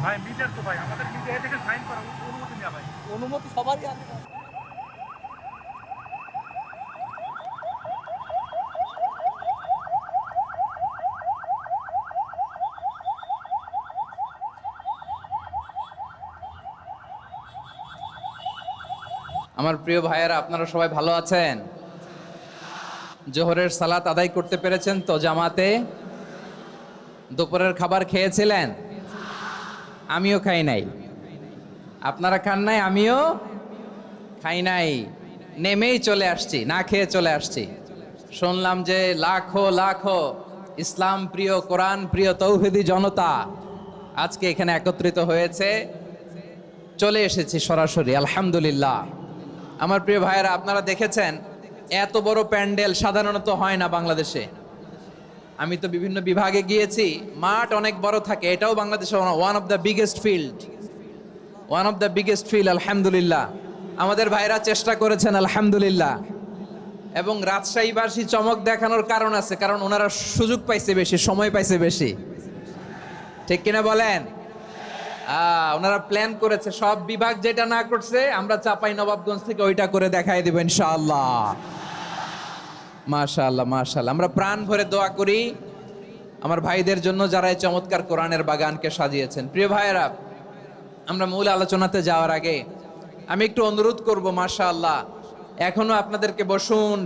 ভাই মিটার তো ভাই আমাদের মিটার থেকে সাইন করা অনুমতি নেওয়া ভাই অনুমতি সবারই আছে। আমার প্রিয় ভাইয়েরা, আপনারা সবাই ভালো আছেন? জোহরের সালাত আদায় করতে পেরেছেন তো জামাতে? দুপুরের খাবার খেয়েছিলেন? আমিও খাই নাই। আপনারা খান নাই, আমিও খাই নাই। নেমেই চলে আসছি, না খেয়ে চলে আসছি। শুনলাম যে লাখো লাখো ইসলাম প্রিয়, কোরআন প্রিয় তৌহিদি জনতা আজকে এখানে একত্রিত হয়েছে। চলে এসেছি সরাসরি, আলহামদুলিল্লাহ। আমার প্রিয় ভাইয়েরা, আপনারা দেখেছেন এত বড় প্যান্ডেল সাধারণত হয় না বাংলাদেশে। আমি তো বিভিন্ন বিভাগে গিয়েছি, মাঠ অনেক বড় থাকে। এটাও বাংলাদেশে one of the biggest field, আলহামদুলিল্লাহ। আমাদের ভাইরা চেষ্টা করেছেন, আলহামদুলিল্লাহ। এবং রাজশাহীবাসী চমক দেখানোর কারণ আছে, কারণ ওনারা সুযোগ পাইছে বেশি, সময় পাইছে বেশি, ঠিক কিনা বলেন? ওনারা প্ল্যান করেছে, সব বিভাগ যেটা না করছে আমরা চাপাই নবাবগঞ্জ থেকে ওইটা করে দেখাই দেব ইনশাআল্লাহ। মাশাআল্লাহ মাশাআল্লাহ। আমরা প্রাণ ভরে দোয়া করি আমার ভাইদের জন্য যারা এই চমৎকার কোরআনের বাগানকে সাজিয়েছেন। প্রিয় ভাইয়েরা, আমরা মূল আলোচনাতে যাওয়ার আগে আমি একটু অনুরোধ করব, মাশাআল্লাহ, এখনো আপনাদেরকে বসুন,